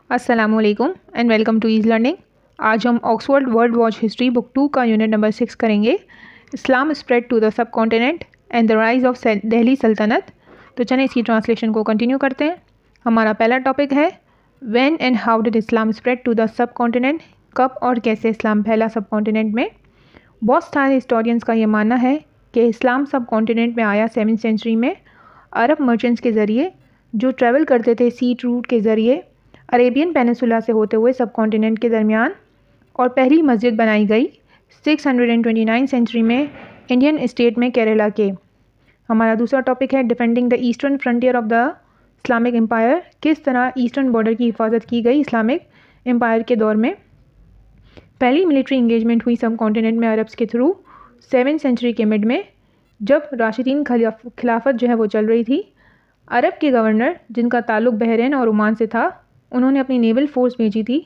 अस्सलामुअलैकुम and welcome to ease learning. आज हम Oxford world watch history book 2 का यूनिट नंबर 6 करेंगे। Islam spread to the subcontinent and the rise of Delhi Saltanat. तो चलें इसकी ट्रांसलेशन को कंटिन्यू करते हैं। हमारा पहला टॉपिक है when and how did Islam spread to the subcontinent. कब और कैसे इस्लाम फैला सब कॉन्टिनेंट में। बहुत सारे हिस्टोरियंस का ये मानना है कि इस्लाम सब कॉन्टिनेंट में आया 7वीं सेंचुरी में अरब मर्चेंट्स के ज़रिए जो ट्रैवल करते थे सी रूट के ज़रिए अरेबियन पेनिसुला से होते हुए सब कॉन्टिनेंट के दरमियान। और पहली मस्जिद बनाई गई 629 सेंचुरी में इंडियन स्टेट में केरला के। हमारा दूसरा टॉपिक है defending the eastern frontier of the Islamic empire. किस तरह ईस्टर्न बॉर्डर की हिफाजत की गई इस्लामिक एम्पायर के दौर में। पहली मिलिट्री इंगेजमेंट हुई सब कॉन्टिनेंट में अरब्स के थ्रू 7वीं सेंचुरी के मिड में, जब राशिदीन खिलाफत जो है वो चल रही थी। अरब के गवर्नर जिनका ताल्लुक बहरीन और ओमान से था, उन्होंने अपनी नेवल फोर्स भेजी थी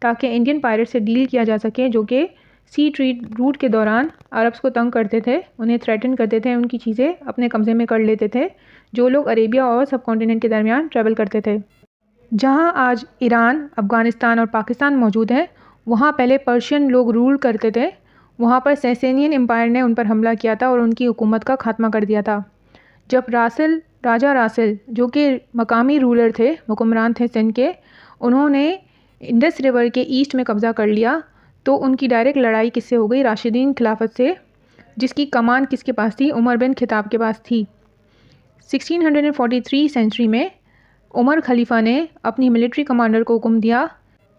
ताकि इंडियन पायरेट से डील किया जा सके जो कि सी ट्रेड रूट के दौरान अरब्स को तंग करते थे, उन्हें थ्रेटन करते थे, उनकी चीज़ें अपने कब्जे में कर लेते थे जो लोग अरेबिया और सब कॉन्टिनेंट के दरमियान ट्रैवल करते थे। जहां आज ईरान, अफ़गानिस्तान और पाकिस्तान मौजूद है, वहां पहले पर्शियन लोग रूल करते थे। वहां पर सैसेनियन एम्पायर ने उन पर हमला किया था और उनकी हुकूमत का खात्मा कर दिया था। जब राजा रासिल जो कि मकामी रूलर थे, हुक्मरान थे सिंध के, उन्होंने इंडस रिवर के ईस्ट में कब्ज़ा कर लिया, तो उनकी डायरेक्ट लड़ाई किससे हो गई? राशिदीन खिलाफत से, जिसकी कमान किसके पास थी? उमर बिन खिताब के पास थी। 1643 सेंचुरी में उमर खलीफा ने अपनी मिलिट्री कमांडर को हुक्म दिया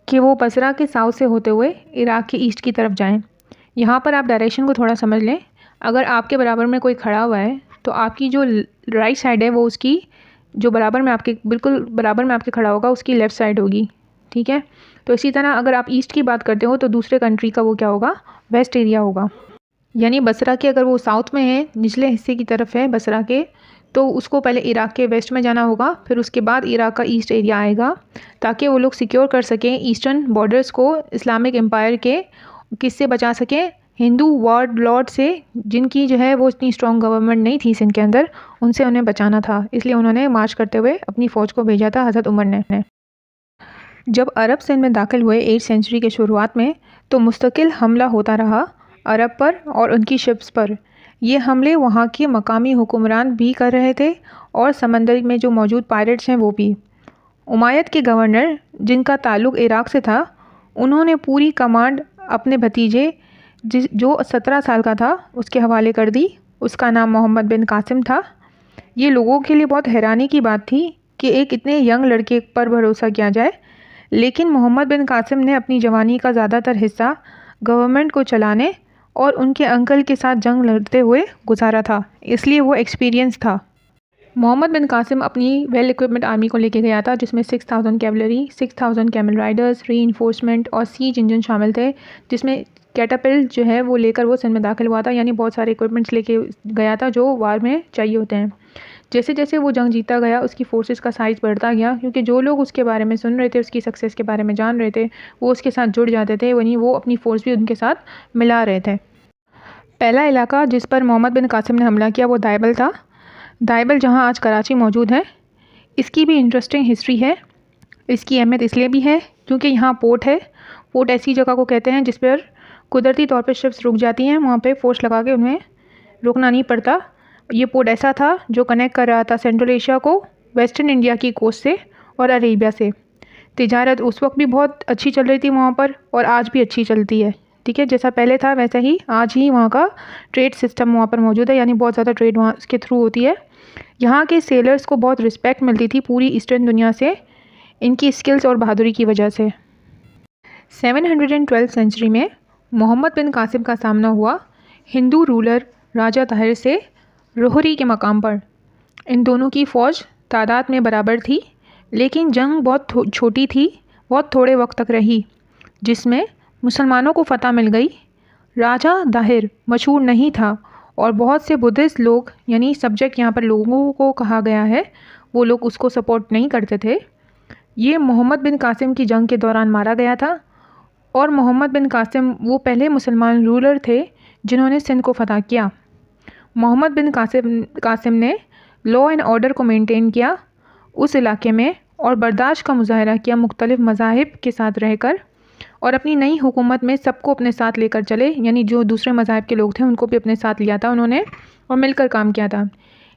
कि वो बसरा के साउथ से होते हुए इराक़ के ईस्ट की तरफ जाएं। यहाँ पर आप डायरेक्शन को थोड़ा समझ लें। अगर आपके बराबर में कोई खड़ा हुआ है तो आपकी जो राइट साइड है वो उसकी जो बिल्कुल बराबर में आपके खड़ा होगा उसकी लेफ़्ट साइड होगी, ठीक है। तो इसी तरह अगर आप ईस्ट की बात करते हो तो दूसरे कंट्री का वो क्या होगा? वेस्ट एरिया होगा। यानी बसरा के अगर वो साउथ में है, निचले हिस्से की तरफ है बसरा के, तो उसको पहले इराक़ के वेस्ट में जाना होगा, फिर उसके बाद इराक़ का ईस्ट एरिया आएगा, ताकि वो लोग सिक्योर कर सकें ईस्टर्न बॉर्डर्स को इस्लामिक एम्पायर के। किससे बचा सकें? हिंदू वार्ड लॉर्ड से, जिनकी जो है वो इतनी स्ट्रॉन्ग गवर्नमेंट नहीं थी सिंध के अंदर, उनसे उन्हें बचाना था। इसलिए उन्होंने मार्च करते हुए अपनी फ़ौज को भेजा था हज़रत उमर ने। जब अरब सिंध में दाखिल हुए 8वीं सेंचुरी के शुरुआत में, तो मुस्तकिल हमला होता रहा अरब पर और उनकी शिप्स पर। ये हमले वहाँ के मकामी हुक्मरान भी कर रहे थे और समंदर में जो मौजूद पायरेट्स हैं वो भी। उमायद के गवर्नर जिनका ताल्लुक़ इराक़ से था, उन्होंने पूरी कमांड अपने भतीजे जो 17 साल का था उसके हवाले कर दी। उसका नाम मोहम्मद बिन कासिम था। ये लोगों के लिए बहुत हैरानी की बात थी कि एक इतने यंग लड़के पर भरोसा किया जाए, लेकिन मोहम्मद बिन कासिम ने अपनी जवानी का ज़्यादातर हिस्सा गवर्नमेंट को चलाने और उनके अंकल के साथ जंग लड़ते हुए गुजारा था, इसलिए वो एक्सपीरियंस था। मोहम्मद बिन कासिम अपनी वेल इक्विपमेंट आर्मी को लेके गया था, जिसमें 6000 कैवलरी, 6000 कैमल राइडर्स, रीइंफोर्समेंट और सीज इंजन शामिल थे, जिसमें कैटापल्ट जो है वो लेकर वो सिंध में दाखिल हुआ था। यानी बहुत सारे इक्विपमेंट्स लेके गया था जो वार में चाहिए होते हैं। जैसे जैसे वो जंग जीता गया, उसकी फोर्सेस का साइज़ बढ़ता गया, क्योंकि जो लोग उसके बारे में सुन रहे थे, उसकी सक्सेस के बारे में जान रहे थे, वो उसके साथ जुड़ जाते थे, वहीं वो अपनी फ़ोर्स भी उनके साथ मिला रहे थे। पहला इलाका जिस पर मोहम्मद बिन कासिम ने हमला किया वो दाइबल था। दाइबल जहाँ आज कराची मौजूद है, इसकी भी इंटरेस्टिंग हिस्ट्री है। इसकी अहमियत इसलिए भी है क्योंकि यहाँ पोर्ट है। पोर्ट ऐसी जगह को कहते हैं जिस पर कुदरती तौर पर शिप्स रुक जाती हैं, वहाँ पे फोर्स लगा के उन्हें रुकना नहीं पड़ता। ये पोर्ट ऐसा था जो कनेक्ट कर रहा था सेंट्रल एशिया को वेस्टर्न इंडिया की कोस्ट से और अरेबिया से। तिजारत उस वक्त भी बहुत अच्छी चल रही थी वहाँ पर, और आज भी अच्छी चलती है, ठीक है। जैसा पहले था वैसा ही आज ही वहाँ का ट्रेड सिस्टम वहाँ पर मौजूद है, यानी बहुत ज़्यादा ट्रेड वहाँ इसके थ्रू होती है। यहाँ के सेलर्स को बहुत रिस्पेक्ट मिलती थी पूरी ईस्टर्न दुनिया से, इनकी स्किल्स और बहादुरी की वजह से। 712 सेंचुरी में मोहम्मद बिन कासिम का सामना हुआ हिंदू रूलर राजा ताहिर से रोहरी के मकाम पर। इन दोनों की फ़ौज तादाद में बराबर थी, लेकिन जंग बहुत छोटी थी, बहुत थोड़े वक्त तक रही, जिसमें मुसलमानों को फतह मिल गई। राजा ताहिर मशहूर नहीं था और बहुत से बुद्धिस्ट लोग, यानी सब्जेक्ट यहाँ पर लोगों को कहा गया है, वो लोग उसको सपोर्ट नहीं करते थे। ये मोहम्मद बिन कासिम की जंग के दौरान मारा गया था, और मोहम्मद बिन कासिम वो पहले मुसलमान रूलर थे जिन्होंने सिंध को फतह किया। मोहम्मद बिन कासिम ने लॉ एंड ऑर्डर को मेंटेन किया। उस इलाके में और बर्दाश्त का मुजाहरा किया मुख्तलिफ़ मज़ाहिब के साथ रहकर, और अपनी नई हुकूमत में सबको अपने साथ लेकर चले, यानी जो दूसरे मज़ाहिब के लोग थे उनको भी अपने साथ लिया था उन्होंने और मिलकर काम किया था।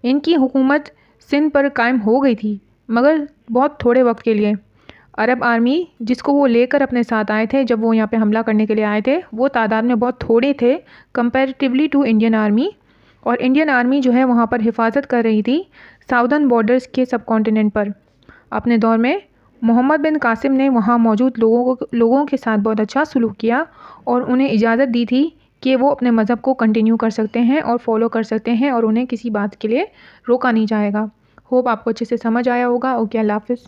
इनकी हुकूमत सिंध पर कायम हो गई थी, मगर बहुत थोड़े वक्त के लिए। अरब आर्मी जिसको वो लेकर अपने साथ आए थे, जब वो यहाँ पे हमला करने के लिए आए थे, वो तादाद में बहुत थोड़े थे कंपैरेटिवली टू इंडियन आर्मी। और इंडियन आर्मी जो है वहाँ पर हिफाजत कर रही थी साउदर्न बॉर्डर्स के सब कॉन्टिनेंट पर। अपने दौर में मोहम्मद बिन कासिम ने वहाँ मौजूद लोगों के साथ बहुत अच्छा सलूक किया और उन्हें इजाज़त दी थी कि वो अपने मज़हब को कंटिन्यू कर सकते हैं और फॉलो कर सकते हैं और उन्हें किसी बात के लिए रोका नहीं जाएगा। होप आपको अच्छे से समझ आया होगा। ओके, अल्लाह हाफ़िज़।